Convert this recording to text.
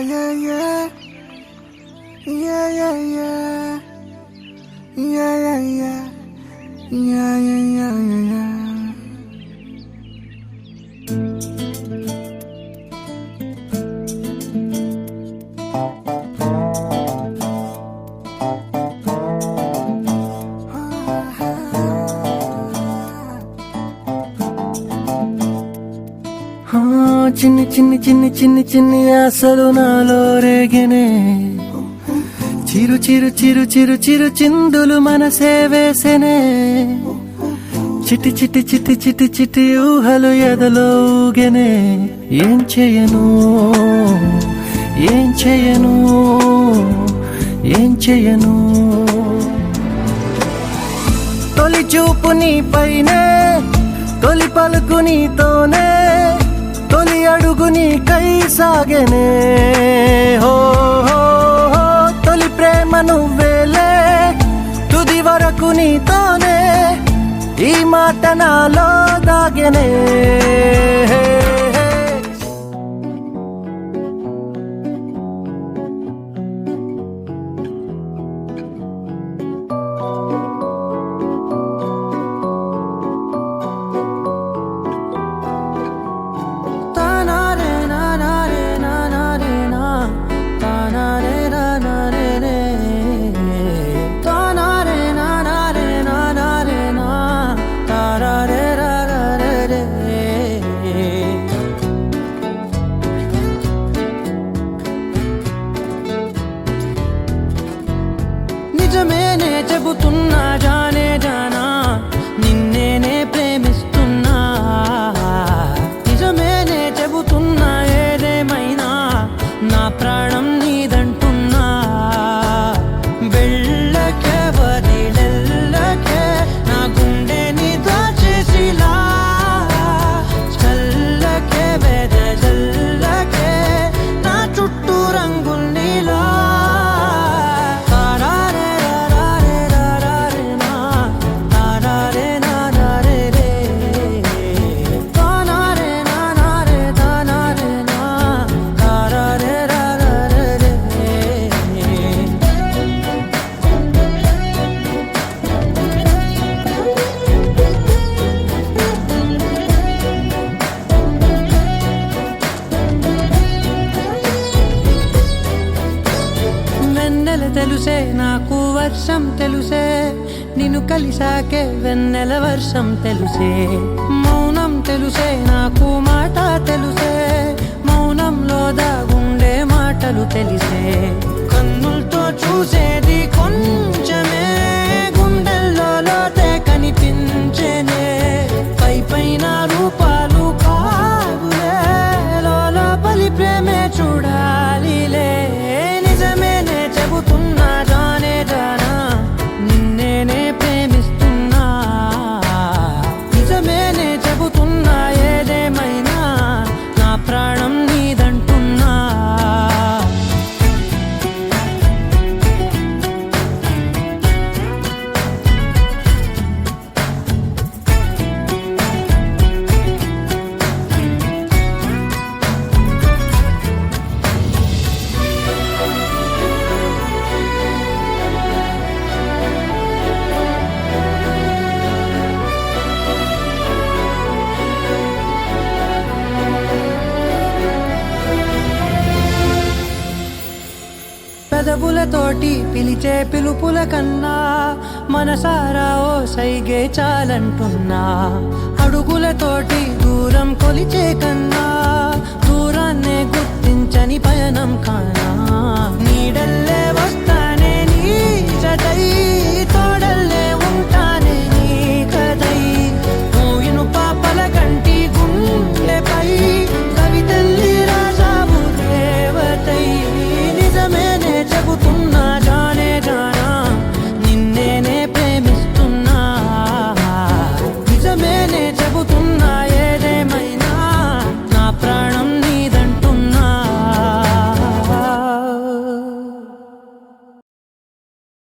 yeah, yeah, yeah. Yeah, yeah, yeah. Yeah, yeah, yeah. Yeah, yeah, yeah, yeah, yeah. చిన్ని చిన్ని చిన్ని చిన్ని చిన్ని ఆశలు నాలో రేగినే చిరు చిరు చిరు చిరు చిరు చిందులు మనసే వేసెనే చిటి చిటి చిటి చిటి చిటి ఊహలు ఎదలో ఊగెనే ఏం చేయను ఏం చేయను ఏం చేయను తొలి చూపు నీ పైనే తొలి పలుకు నీతోనే తొలి అడుగు నీకై సాగెనే హో హో హో తొలి ప్రేమ నువ్వేలే తుది వరకు నీతోనే ఈ మాట నాలో దాగెనే నిజమేనే చెబుతున్నా జానే జానా నిన్నేనే ప్రేమిస్తున్నా నిజమేనే చెబుతున్నా ఏదేమైనా నా ప్రాణం నీదంటున్నా వెళ్ళకే వదిలెల్లకే నా గుండెని దాచేసిలా చల్లకే వెదజల్లకే నా చుట్టూ రంగుల్నిలా తెలుసే నాకు వర్షం తెలుసే నిన్ను కలిసాకే వెన్నెల వర్షం తెలుసే మౌనం తెలుసే నాకు మాట తెలుసే మౌనంలో దాగుండే మాటలు తెలిసే కన్నులతో చూసేది కొంచెమే గుండెల్లో లోతే కనిపించేనే పై పైన రూపాలు కాదులే లోపలి ప్రేమే చూడాలిలే నిజమేనే చెబుతున్నా జానే జానా నిన్నేనే ప్రేమిస్తున్నా నిజమేనే చెబుతున్నా ఏదేమైనా నా ప్రాణం నీదంటున్నా పెదవులతోటి పిలిచే పిలుపుల కన్నా మనసారా ఓ సైగే చాలంటున్నా అడుగులతోటి దూరం కొలిచే కన్నా దూరాన్నే గుర్తించని పయనం కానా నీడల్లే వస్తానే నీ జతై తోడల్లే